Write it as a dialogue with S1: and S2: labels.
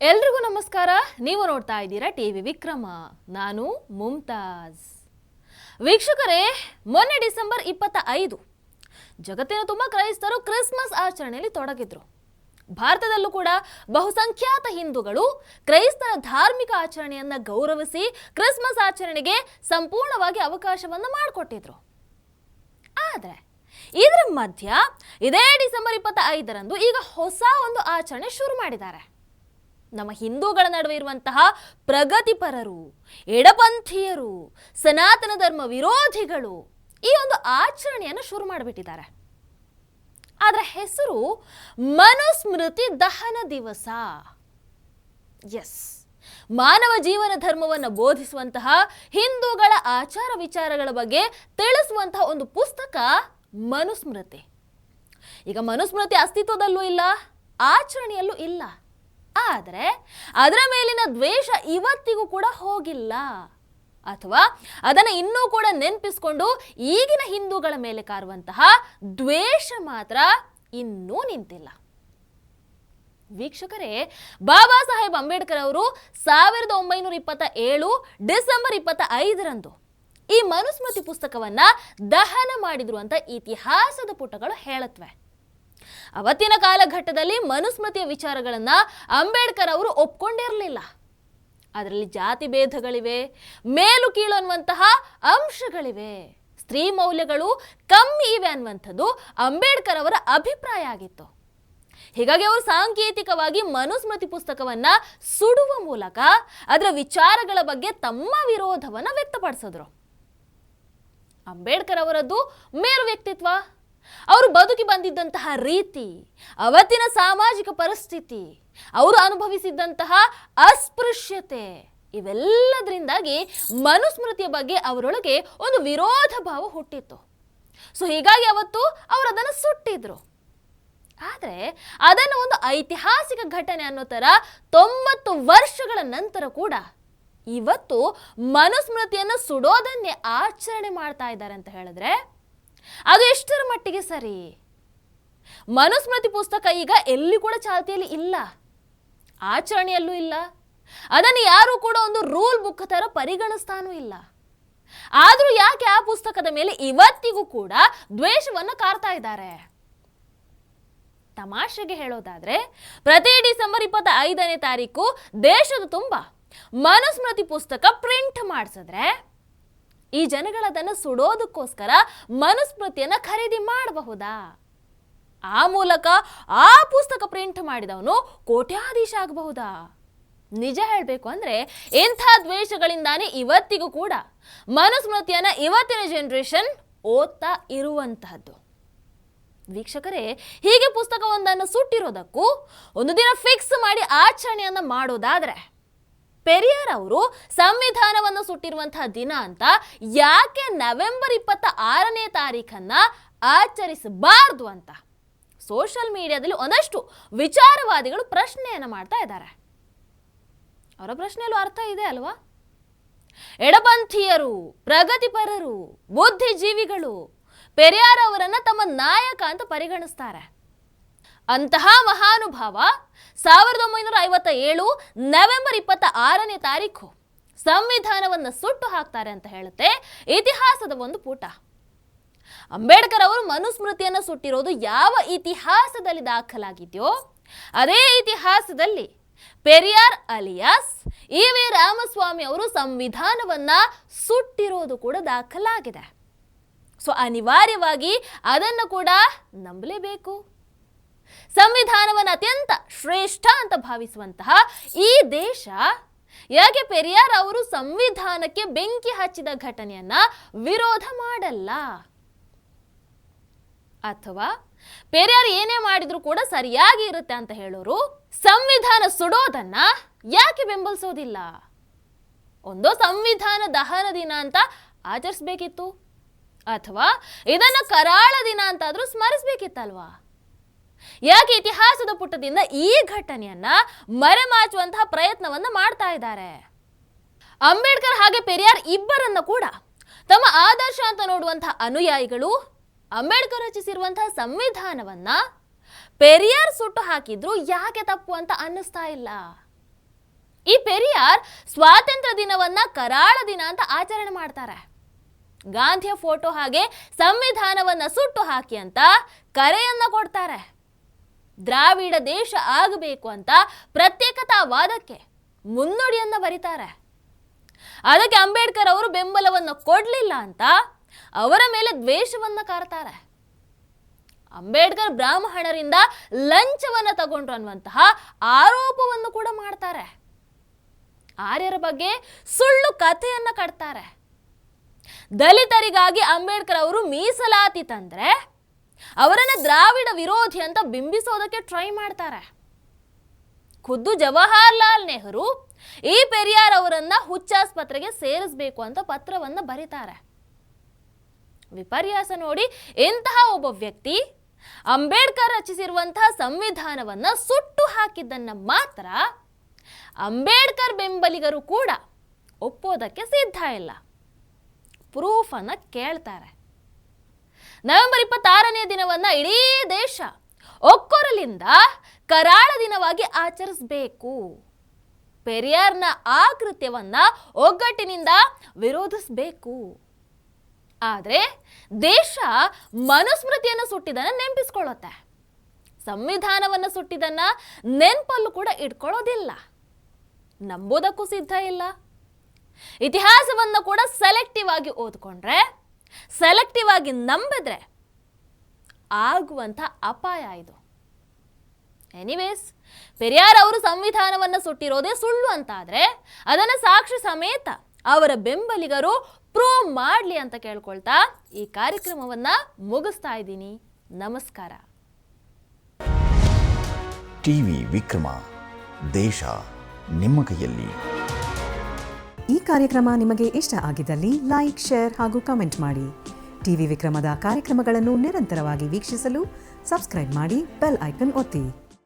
S1: ಎಲ್ರಿಗೂ ನಮಸ್ಕಾರ. ನೀವು ನೋಡ್ತಾ ಇದ್ದೀರಾ ಟಿವಿ ವಿಕ್ರಮ. ನಾನು ಮುಮ್ತಾಜ್. ವೀಕ್ಷಕರೇ, ಮೊನ್ನೆ ಡಿಸೆಂಬರ್ 25 ಜಗತ್ತಿನ ತುಂಬ ಕ್ರೈಸ್ತರು ಕ್ರಿಸ್ಮಸ್ ಆಚರಣೆಯಲ್ಲಿ ತೊಡಗಿದ್ರು. ಭಾರತದಲ್ಲೂ ಕೂಡ ಬಹುಸಂಖ್ಯಾತ ಹಿಂದೂಗಳು ಕ್ರೈಸ್ತರ ಧಾರ್ಮಿಕ ಆಚರಣೆಯನ್ನ ಗೌರವಿಸಿ ಕ್ರಿಸ್ಮಸ್ ಆಚರಣೆಗೆ ಸಂಪೂರ್ಣವಾಗಿ ಅವಕಾಶವನ್ನು ಮಾಡಿಕೊಟ್ಟಿದ್ರು. ಆದರೆ ಇದರ ಮಧ್ಯ ಇದೇ ಡಿಸೆಂಬರ್ 25ರಂದು ಈಗ ಹೊಸ ಒಂದು ಆಚರಣೆ ಶುರು ಮಾಡಿದ್ದಾರೆ. ನಮ್ಮ ಹಿಂದೂಗಳ ನಡುವೆ ಇರುವಂತಹ ಪ್ರಗತಿಪರರು, ಎಡಪಂಥೀಯರು, ಸನಾತನ ಧರ್ಮ ವಿರೋಧಿಗಳು ಈ ಒಂದು ಆಚರಣೆಯನ್ನು ಶುರು ಮಾಡಿಬಿಟ್ಟಿದ್ದಾರೆ. ಅದರ ಹೆಸರು ಮನುಸ್ಮೃತಿ ದಹನ ದಿವಸ. ಎಸ್, ಮಾನವ ಜೀವನ ಧರ್ಮವನ್ನು ಬೋಧಿಸುವಂತಹ ಹಿಂದೂಗಳ ಆಚಾರ ವಿಚಾರಗಳ ಬಗ್ಗೆ ತಿಳಿಸುವಂತಹ ಒಂದು ಪುಸ್ತಕ ಮನುಸ್ಮೃತಿ. ಈಗ ಮನುಸ್ಮೃತಿ ಅಸ್ತಿತ್ವದಲ್ಲೂ ಇಲ್ಲ, ಆಚರಣೆಯಲ್ಲೂ ಇಲ್ಲ. ಆದರೆ ಅದರ ಮೇಲಿನ ದ್ವೇಷ ಇವತ್ತಿಗೂ ಕೂಡ ಹೋಗಿಲ್ಲ, ಅಥವಾ ಅದನ್ನು ಇನ್ನೂ ಕೂಡ ನೆನಪಿಸಿಕೊಂಡು ಈಗಿನ ಹಿಂದೂಗಳ ಮೇಲೆ ಕಾರುವಂತಹ ದ್ವೇಷ ಮಾತ್ರ ಇನ್ನೂ ನಿಂತಿಲ್ಲ. ವೀಕ್ಷಕರೇ, ಬಾಬಾ ಸಾಹೇಬ್ ಅಂಬೇಡ್ಕರ್ ಅವರು 1927 ಡಿಸೆಂಬರ್ 25ರಂದು ಈ ಮನುಸ್ಮೃತಿ ಪುಸ್ತಕವನ್ನ ದಹನ ಮಾಡಿದ್ರು ಅಂತ ಇತಿಹಾಸದ ಪುಟಗಳು ಹೇಳುತ್ತವೆ. ಅವತ್ತಿನ ಕಾಲಘಟ್ಟದಲ್ಲಿ ಮನುಸ್ಮೃತಿಯ ವಿಚಾರಗಳನ್ನ ಅಂಬೇಡ್ಕರ್ ಅವರು ಒಪ್ಕೊಂಡಿರಲಿಲ್ಲ. ಅದರಲ್ಲಿ ಜಾತಿ ಭೇದಗಳಿವೆ, ಮೇಲು ಕೀಳು ಅನ್ನುವಂತಹ ಅಂಶಗಳಿವೆ, ಸ್ತ್ರೀ ಮೌಲ್ಯಗಳು ಕಮ್ಮಿ ಇವೆ ಅನ್ನುವಂಥದ್ದು ಅಂಬೇಡ್ಕರ್ ಅವರ ಅಭಿಪ್ರಾಯ ಆಗಿತ್ತು. ಹೀಗಾಗಿ ಅವರು ಸಾಂಕೇತಿಕವಾಗಿ ಮನುಸ್ಮೃತಿ ಪುಸ್ತಕವನ್ನ ಸುಡುವ ಮೂಲಕ ಅದರ ವಿಚಾರಗಳ ಬಗ್ಗೆ ತಮ್ಮ ವಿರೋಧವನ್ನ ವ್ಯಕ್ತಪಡಿಸಿದ್ರು. ಅಂಬೇಡ್ಕರ್ ಅವರದ್ದು ಮೇರು ವ್ಯಕ್ತಿತ್ವ, ಅವರು ಬದುಕಿ ಬಂದಿದ್ದಂತಹ ರೀತಿ, ಅವತ್ತಿನ ಸಾಮಾಜಿಕ ಪರಿಸ್ಥಿತಿ, ಅವರು ಅನುಭವಿಸಿದ್ದಂತಹ ಅಸ್ಪೃಶ್ಯತೆ, ಇವೆಲ್ಲದರಿಂದಾಗಿ ಮನುಸ್ಮೃತಿಯ ಬಗ್ಗೆ ಅವರೊಳಗೆ ಒಂದು ವಿರೋಧ ಭಾವ ಹುಟ್ಟಿತ್ತು. ಸೊ ಹೀಗಾಗಿ ಅವತ್ತು ಅವರು ಅದನ್ನು ಸುಟ್ಟಿದ್ರು. ಆದರೆ ಅದನ್ನು ಒಂದು ಐತಿಹಾಸಿಕ ಘಟನೆ ಅನ್ನೋ ಥರ 90 ವರ್ಷಗಳ ನಂತರ ಕೂಡ ಇವತ್ತು ಮನುಸ್ಮೃತಿಯನ್ನು ಸುಡೋದನ್ನೇ ಆಚರಣೆ ಮಾಡ್ತಾ ಇದ್ದಾರೆ ಅಂತ ಹೇಳಿದ್ರೆ ಅದು ಎಷ್ಟರ ಮಟ್ಟಿಗೆ ಸರಿ? ಮನುಸ್ಮೃತಿ ಪುಸ್ತಕ ಈಗ ಎಲ್ಲಿ ಕೂಡ ಚಾಲ್ತಿಯಲ್ಲಿ ಇಲ್ಲ, ಆಚರಣೆಯಲ್ಲೂ ಇಲ್ಲ. ಅದನ್ನು ಯಾರು ಕೂಡ ಒಂದು ರೂಲ್ ಬುಕ್ ತರ ಪರಿಗಣಿಸ್ತಾನೂ ಇಲ್ಲ. ಆದ್ರೂ ಯಾಕೆ ಆ ಪುಸ್ತಕದ ಮೇಲೆ ಇವತ್ತಿಗೂ ಕೂಡ ದ್ವೇಷವನ್ನು ಕಾರ್ತಾ ಇದ್ದಾರೆ? ತಮಾಷೆಗೆ ಹೇಳೋದಾದ್ರೆ, ಪ್ರತಿ ಡಿಸೆಂಬರ್ 25ನೇ ತಾರೀಕು ದೇಶದ ತುಂಬ ಮನುಸ್ಮೃತಿ ಪುಸ್ತಕ ಪ್ರಿಂಟ್ ಮಾಡಿಸಿದ್ರೆ ಈ ಜನಗಳದನ್ನು ಸುಡೋದಕ್ಕೋಸ್ಕರ ಮನುಸ್ಮೃತಿಯನ್ನ ಖರೀದಿ ಮಾಡಬಹುದಾ? ಆ ಮೂಲಕ ಆ ಪುಸ್ತಕ ಪ್ರಿಂಟ್ ಮಾಡಿದವನು ಕೋಟ್ಯಾಧೀಶ ಆಗಬಹುದಾ? ನಿಜ ಹೇಳಬೇಕು ಅಂದ್ರೆ ಇಂಥ ದ್ವೇಷಗಳಿಂದಾನೇ ಇವತ್ತಿಗೂ ಕೂಡ ಮನುಸ್ಮೃತಿಯನ್ನ ಇವತ್ತಿನ ಜನರೇಷನ್ ಓದ್ತಾ ಇರುವಂತಹದ್ದು. ವೀಕ್ಷಕರೇ, ಹೀಗೆ ಪುಸ್ತಕವೊಂದನ್ನು ಸುಟ್ಟಿರೋದಕ್ಕೂ ಒಂದು ದಿನ ಫಿಕ್ಸ್ ಮಾಡಿ ಆಚರಣೆಯನ್ನ ಮಾಡೋದಾದ್ರೆ, ಪೆರಿಯಾರ್ ಅವರು ಸಂವಿಧಾನವನ್ನು ಸುಟ್ಟಿರುವಂತಹ ದಿನ ಅಂತ ಯಾಕೆ ನವೆಂಬರ್ 26ನೇ ತಾರೀಖನ್ನ ಆಚರಿಸಬಾರ್ದು ಅಂತ ಸೋಷಿಯಲ್ ಮೀಡಿಯಾದಲ್ಲಿ ಒಂದಷ್ಟು ವಿಚಾರವಾದಿಗಳು ಪ್ರಶ್ನೆಯನ್ನು ಮಾಡ್ತಾ ಇದ್ದಾರೆ. ಅವರ ಪ್ರಶ್ನೆಯಲ್ಲೂ ಅರ್ಥ ಇದೆ ಅಲ್ವಾ? ಎಡಪಂಥೀಯರು, ಪ್ರಗತಿಪರರು, ಬುದ್ಧಿಜೀವಿಗಳು ಪೆರಿಯಾರ್ ಅವರನ್ನ ತಮ್ಮ ನಾಯಕ ಅಂತ ಪರಿಗಣಿಸ್ತಾರೆ. ಅಂತಹ ಮಹಾನುಭಾವ 1957 ನವೆಂಬರ್ 26ನೇ ತಾರೀಕು ಸಂವಿಧಾನವನ್ನು ಸುಟ್ಟು ಹಾಕ್ತಾರೆ ಅಂತ ಹೇಳುತ್ತೆ ಇತಿಹಾಸದ ಒಂದು ಪುಟ. ಅಂಬೇಡ್ಕರ್ ಅವರು ಮನುಸ್ಮೃತಿಯನ್ನು ಸುಟ್ಟಿರೋದು ಯಾವ ಇತಿಹಾಸದಲ್ಲಿ ದಾಖಲಾಗಿದೆಯೋ ಅದೇ ಇತಿಹಾಸದಲ್ಲಿ ಪೆರಿಯಾರ್ ಅಲಿಯಾಸ್ ಇ.ವಿ. ರಾಮಸ್ವಾಮಿ ಅವರು ಸಂವಿಧಾನವನ್ನ ಸುಟ್ಟಿರೋದು ಕೂಡ ದಾಖಲಾಗಿದೆ. ಸೊ ಅನಿವಾರ್ಯವಾಗಿ ಅದನ್ನು ಕೂಡ ನಂಬಲೇಬೇಕು. ಸಂವಿಧಾನವನ್ನು ಅತ್ಯಂತ ಶ್ರೇಷ್ಠ ಅಂತ ಭಾವಿಸುವಂತಹ ಈ ದೇಶ ಯಾಕೆ ಪೆರಿಯಾರ್ ಅವರು ಸಂವಿಧಾನಕ್ಕೆ ಬೆಂಕಿ ಹಚ್ಚಿದ ಘಟನೆಯನ್ನ ವಿರೋಧ ಮಾಡಲ್ಲ? ಅಥವಾ ಪೆರಿಯಾರ್ ಏನೇ ಮಾಡಿದ್ರು ಕೂಡ ಸರಿಯಾಗಿ ಇರುತ್ತೆ ಅಂತ ಹೇಳೋರು ಸಂವಿಧಾನ ಸುಡೋದನ್ನ ಯಾಕೆ ಬೆಂಬಲಿಸೋದಿಲ್ಲ? ಒಂದೋ ಸಂವಿಧಾನ ದಹನ ದಿನ ಅಂತ ಆಚರಿಸಬೇಕಿತ್ತು, ಅಥವಾ ಇದನ್ನ ಕರಾಳ ದಿನ ಅಂತಾದ್ರೂ ಸ್ಮರಿಸಬೇಕಿತ್ತಲ್ವಾ? ಯಾಕೆ ಇತಿಹಾಸದ ಪುಟದಿಂದ ಈ ಘಟನೆಯನ್ನ ಮರೆಮಾಚುವಂತಹ ಪ್ರಯತ್ನವನ್ನ ಮಾಡ್ತಾ ಇದ್ದಾರೆ? ಅಂಬೇಡ್ಕರ್ ಹಾಗೆ ಪೆರಿಯಾರ್ ಇಬ್ಬರನ್ನ ಕೂಡ ತಮ್ಮ ಆದರ್ಶ ಅಂತ ನೋಡುವಂತಹ ಅನುಯಾಯಿಗಳು ಅಂಬೇಡ್ಕರ್ ರಚಿಸಿರುವಂತಹ ಸಂವಿಧಾನವನ್ನ ಪೆರಿಯಾರ್ ಸುಟ್ಟು ಹಾಕಿದ್ರು ಯಾಕೆ ತಪ್ಪು ಅಂತ ಅನ್ನಿಸ್ತಾ ಇಲ್ಲ? ಈ ಪೆರಿಯಾರ್ ಸ್ವಾತಂತ್ರ್ಯ ದಿನವನ್ನ ಕರಾಳ ದಿನ ಅಂತ ಆಚರಣೆ ಮಾಡ್ತಾರೆ. ಗಾಂಧಿಯ ಫೋಟೋ ಹಾಗೆ ಸಂವಿಧಾನವನ್ನ ಸುಟ್ಟು ಹಾಕಿ ಅಂತ ಕರೆಯನ್ನ ಕೊಡ್ತಾರೆ. ದ್ರಾವಿಡ ದೇಶ ಆಗಬೇಕು ಅಂತ ಪ್ರತ್ಯೇಕತಾವಾದಕ್ಕೆ ಮುನ್ನುಡಿಯನ್ನ ಬರೀತಾರೆ. ಅದಕ್ಕೆ ಅಂಬೇಡ್ಕರ್ ಅವರು ಬೆಂಬಲವನ್ನು ಕೊಡಲಿಲ್ಲ ಅಂತ ಅವರ ಮೇಲೆ ದ್ವೇಷವನ್ನ ಕಾರ್ತಾರೆ. ಅಂಬೇಡ್ಕರ್ ಬ್ರಾಹ್ಮಣರಿಂದ ಲಂಚವನ್ನ ತಗೊಂಡ್ರು ಅನ್ನುವಂತಹ ಆರೋಪವನ್ನು ಕೂಡ ಮಾಡ್ತಾರೆ. ಆರ್ಯರ ಬಗ್ಗೆ ಸುಳ್ಳು ಕಥೆಯನ್ನ ಕಟ್ತಾರೆ. ದಲಿತರಿಗಾಗಿ ಅಂಬೇಡ್ಕರ್ ಅವರು ಮೀಸಲಾತಿ ತಂದ್ರೆ ಅವರನ್ನ ದ್ರಾವಿಡ ವಿರೋಧಿ ಅಂತ ಬಿಂಬಿಸೋದಕ್ಕೆ ಟ್ರೈ ಮಾಡ್ತಾರೆ. ಖುದ್ದು ಜವಾಹರ್ಲಾಲ್ ನೆಹರು ಈ ಪೆರಿಯಾರ್ ಅವರನ್ನ ಹುಚ್ಚಾಸ್ಪತ್ರೆಗೆ ಸೇರಿಸಬೇಕು ಅಂತ ಪತ್ರವನ್ನ ಬರೀತಾರೆ. ವಿಪರ್ಯಾಸ ನೋಡಿ, ಇಂತಹ ಒಬ್ಬ ವ್ಯಕ್ತಿ ಅಂಬೇಡ್ಕರ್ ರಚಿಸಿರುವಂತಹ ಸಂವಿಧಾನವನ್ನ ಸುಟ್ಟು ಹಾಕಿದ್ದನ್ನ ಮಾತ್ರ ಅಂಬೇಡ್ಕರ್ ಬೆಂಬಲಿಗರು ಕೂಡ ಒಪ್ಪೋದಕ್ಕೆ ಸಿದ್ಧ ಇಲ್ಲ. ಪ್ರೂಫ್ ಅನ್ನ ಕೇಳ್ತಾರೆ. ನವೆಂಬರ್ 26ನೇ ದಿನವನ್ನ ಇಡೀ ದೇಶ ಒಕ್ಕೊರಲಿಂದ ಕರಾಳ ದಿನವಾಗಿ ಆಚರಿಸಬೇಕು. ಪೆರಿಯಾರ್ನ ಆ ಕೃತ್ಯವನ್ನ ಒಗ್ಗಟ್ಟಿನಿಂದ ವಿರೋಧಿಸಬೇಕು. ಆದರೆ ದೇಶ ಮನುಸ್ಮೃತಿಯನ್ನು ಸುಟ್ಟಿದ್ದನ್ನ ನೆನಪಿಸ್ಕೊಳ್ಳುತ್ತೆ. ಸಂವಿಧಾನವನ್ನು ಸುಟ್ಟಿದ್ದನ್ನ ನೆನಪಲ್ಲೂ ಕೂಡ ಇಟ್ಕೊಳ್ಳೋದಿಲ್ಲ. ನಂಬೋದಕ್ಕೂ ಸಿದ್ಧ ಇಲ್ಲ. ಇತಿಹಾಸವನ್ನು ಕೂಡ ಸೆಲೆಕ್ಟಿವ್ ಆಗಿ ಓದ್ಕೊಂಡ್ರೆ, ಸೆಲೆಕ್ಟಿವ್ ಆಗಿ ನಂಬಿದ್ರೆ ಆಗುವಂಥ ಅಪಾಯ ಇದು. ಎನಿವೇಸ್, ಪೆರಿಯಾರ್ ಅವರು ಸಂವಿಧಾನವನ್ನು ಸುಟ್ಟಿರೋದೇ ಸುಳ್ಳು ಅಂತಾದ್ರೆ ಅದನ್ನು ಸಾಕ್ಷಿ ಸಮೇತ ಅವರ ಬೆಂಬಲಿಗರು ಪ್ರೂವ್ ಮಾಡಲಿ ಅಂತ ಕೇಳ್ಕೊಳ್ತಾ ಈ ಕಾರ್ಯಕ್ರಮವನ್ನ ಮುಗಿಸ್ತಾ ಇದ್ದೀನಿ. ನಮಸ್ಕಾರ.
S2: ಟಿವಿ ವಿಕ್ರಮ, ದೇಶ ನಿಮ್ಮ ಕೈಯಲ್ಲಿ.
S3: ಈ ಕಾರ್ಯಕ್ರಮ ನಿಮಗೆ ಇಷ್ಟ ಆಗಿದ್ದಲ್ಲಿ ಲೈಕ್, ಶೇರ್ ಹಾಗೂ ಕಮೆಂಟ್ ಮಾಡಿ. ಟಿವಿ ವಿಕ್ರಮದ ಕಾರ್ಯಕ್ರಮಗಳನ್ನು ನಿರಂತರವಾಗಿ ವೀಕ್ಷಿಸಲು ಸಬ್ಸ್ಕ್ರೈಬ್ ಮಾಡಿ, ಬೆಲ್ ಐಕನ್ ಒತ್ತಿ.